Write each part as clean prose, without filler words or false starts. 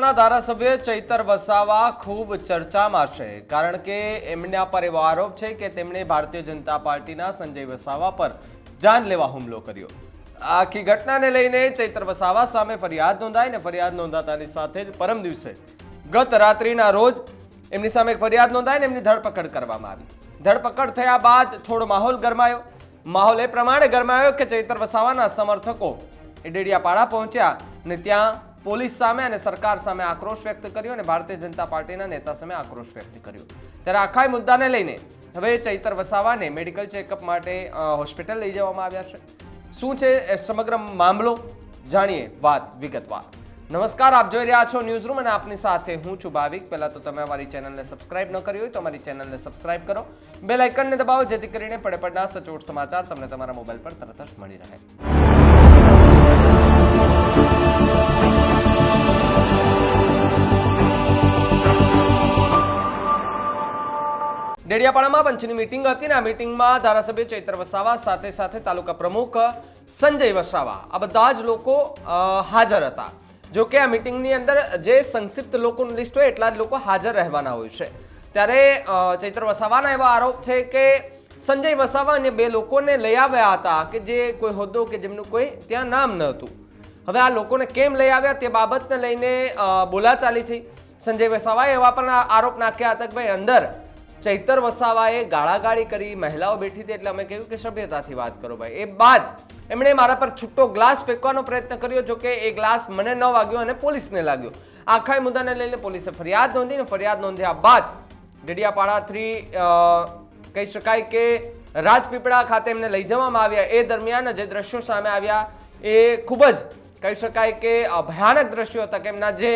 વિસ્તારના ધારાસભ્ય ચૈતર વસાવા ખૂબ ચર્ચામાં છે, કારણ કે એમના પર એવો આરોપ છે કે તેમણે ભારતીય જનતા પાર્ટીના સંજય વસાવા પર જાનલેવા હુમલો કર્યો। આખી ઘટનાને લઈને ચૈતર વસાવા સામે ફરિયાદ નોંધાઈ ને ફરિયાદ નોંધાતાની સાથે જ પરમ દિવસે ગત રાત્રિના રોજ એમની સામે ફરિયાદ નોંધાઈને એમની ધરપકડ કરવામાં આવી। ધરપકડ થયા બાદ થોડો માહોલ ગરમાયો। માહોલ એ પ્રમાણે ગરમાયો કે ચૈતર વસાવાના સમર્થકો ડેડિયાપાડા પહોંચ્યા અને ત્યાં પોલીસ સામે અને સરકાર સામે આક્રોશ વ્યક્ત કર્યો અને ભારતીય જનતા પાર્ટીના નેતા સામે આક્રોશ વ્યક્ત કર્યો। ત્યારે આખા મુદ્દાને લઈને હવે ચૈતર વસાવાને મેડિકલ ચેકઅપ માટે હોસ્પિટલ લઈ જવામાં આવ્યા છે। શું છે સમગ્ર મામલો, જાણીએ વાત વિગતવાર। નમસ્કાર, આપ જોઈ રહ્યા છો ન્યૂઝ રૂમ અને આપની સાથે હું છું ભાવિક। પહેલા તો તમે અમારી ચેનલને સબસ્ક્રાઇબ ન કરી હોય તો અમારી ચેનલને સબસ્ક્રાઇબ કરો, બેલ આઇકનને દબાવો જેથી કરીને પડે પડના સચોટ સમાચાર તમને તમારા મોબાઈલ પર તરત જ મળી રહે। ડેડિયાપાડામાં પંચની મીટિંગ હતી ને આ મીટિંગમાં ધારાસભ્ય ચૈતર વસાવા સાથે સાથે તાલુકા પ્રમુખ સંજય વસાવા આ બધા જ લોકો હાજર હતા। જો કે આ મીટિંગની અંદર જે સંક્ષિપ્ત લોકોનું લિસ્ટ હોય એટલા જ લોકો હાજર રહેવાના હોય છે। ત્યારે ચૈતર વસાવાના એવા આરોપ છે કે સંજય વસાવા અને બે લોકોને લઈ આવ્યા હતા કે જે કોઈ હોદ્દો કે જેમનું કોઈ ત્યાં નામ ન હતું। હવે આ લોકોને કેમ લઈ આવ્યા તે બાબતને લઈને બોલાચાલી થઈ। સંજય વસાવાએ એવા પણ આરોપ નાખ્યા હતા કે ભાઈ અંદર ચૈતર વસાવાએ ગાળાગાળી કરી, મહિલાઓ બેઠી હતી એટલે અમે કહ્યું કે સભ્યતાથી વાત કરો ભાઈ। એ બાદ એમણે મારા પર છૂટો ગ્લાસ ફેંકવાનો પ્રયત્ન કર્યો, જો કે એ ગ્લાસ મને ન વાગ્યો અને પોલીસને લાગ્યો। આખા મુદ્દાને લઈને પોલીસે ફરિયાદ નોંધી, ફરિયાદ નોંધ્યા બાદ ડેડિયાપાડાથી કહી શકાય કે રાજપીપળા ખાતે એમને લઈ જવામાં આવ્યા। એ દરમિયાન જે દ્રશ્યો સામે આવ્યા એ ખૂબ જ કહી શકાય કે ભયાનક દ્રશ્યો હતા કે એમના જે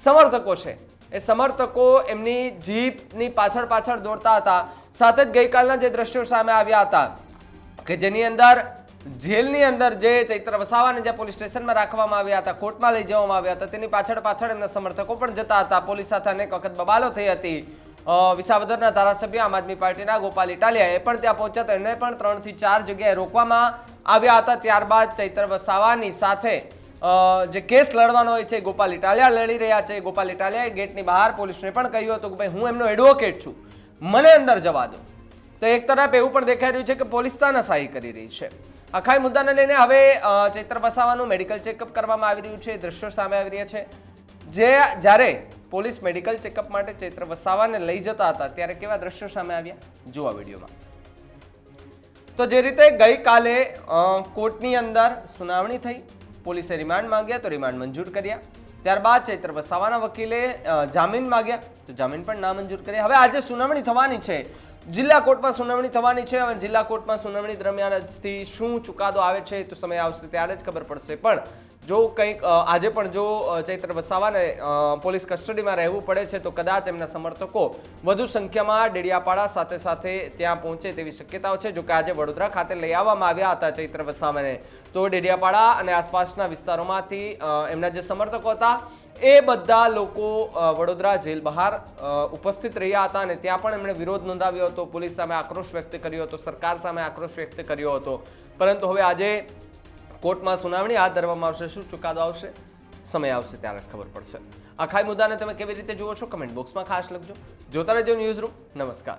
સમર્થકો છે એ સમર્થકો એમની જીપની પાછળ દોડતા હતા। સાથે જ ગઈકાલના જે દ્રશ્યો સામે આવ્યા હતા કે જેની અંદર જેલની અંદર જે ચૈતર વસાવાને જે પોલીસ સ્ટેશનમાં રાખવામાં આવ્યા હતા, કોર્ટમાં લઈ જવામાં આવ્યા હતા, તેની પાછળ એમના સમર્થકો પણ જતા હતા। પોલીસ સાથે અનેક વખત બબાલો થઈ હતી। વિસાવદરના ધારાસભ્ય આમ આદમી પાર્ટીના ગોપાલ ઇટાલિયા એ પણ ત્યાં પહોંચ્યા હતા, એને પણ 3 થી 4 જગ્યાએ રોકવામાં આવ્યા હતા। ત્યારબાદ ચૈતર વસાવાની સાથે જે કેસ લડવાનો હોય છે ગોપાલ ઇટાલિયા લડી રહ્યા છે। ગોપાલ ઇટાલિયાએ ગેટની બહાર પોલીસને પણ કહ્યું હતું કે ભાઈ હું એમનો એડવોકેટ છું, મને અંદર જવા દો। તો એક તરફ એવું પણ દેખાઈ રહ્યું છે કે પોલીસ તાનાશાહી કરી રહી છે। આખા મુદ્દાને લઈને હવે ચૈતર વસાવાનું મેડિકલ ચેકઅપ કરવામાં આવી રહ્યું છે, દ્રશ્યો સામે આવી રહ્યા છે। જ્યારે પોલીસ મેડિકલ ચેકઅપ માટે ચૈતર વસાવાને લઈ જતા હતા ત્યારે કેવા દ્રશ્યો સામે આવ્યા જુઓ વિડીયોમાં। તો જે રીતે ગઈકાલે કોર્ટની અંદર સુનાવણી થઈ, પોલીસે રિમાન્ડ માંગ્યા તો રિમાન્ડ મંજૂર કર્યા। ત્યારબાદ ચૈતર વસાવાના વકીલે જામીન માંગ્યા તો જામીન પણ નામંજૂર કર્યા। હવે આજે સુનાવણી થવાની છે, જિલ્લા કોર્ટમાં સુનાવણી થવાની છે। હવે જિલ્લા કોર્ટમાં સુનાવણી દરમિયાનથી શું ચુકાદો આવે છે તો સમય આવશે ત્યારે જ ખબર પડશે। પણ જો કંઈક આજે પણ જો ચૈતર વસાવાને પોલીસ કસ્ટડીમાં રહેવું પડે છે તો કદાચ એમના સમર્થકો વધુ સંખ્યામાં ડેડિયાપાડા સાથે ત્યાં પહોંચે તેવી શક્યતાઓ છે। જો કે આજે વડોદરા ખાતે લઈ આવવામાં આવ્યા હતા ચૈતર વસાવાને, તો ડેડિયાપાડા અને આસપાસના વિસ્તારોમાંથી એમના જે સમર્થકો હતા એ બધા લોકો વડોદરા જેલ બહાર ઉપસ્થિત રહ્યા હતા અને ત્યાં પણ એમણે વિરોધ નોંધાવ્યો હતો, પોલીસ સામે આક્રોશ વ્યક્ત કર્યો હતો, સરકાર સામે આક્રોશ વ્યક્ત કર્યો હતો। પરંતુ હવે આજે કોર્ટમાં સુનાવણી હાથ ધરવામાં આવશે। શું ચુકાદો આવશે સમય આવશે ત્યારે જ ખબર પડશે। આખા મુદ્દાને તમે કેવી રીતે જુઓ છો કમેન્ટ બોક્સમાં ખાસ લખજો। જોતા રહેજો ન્યૂઝ રૂમ। નમસ્કાર।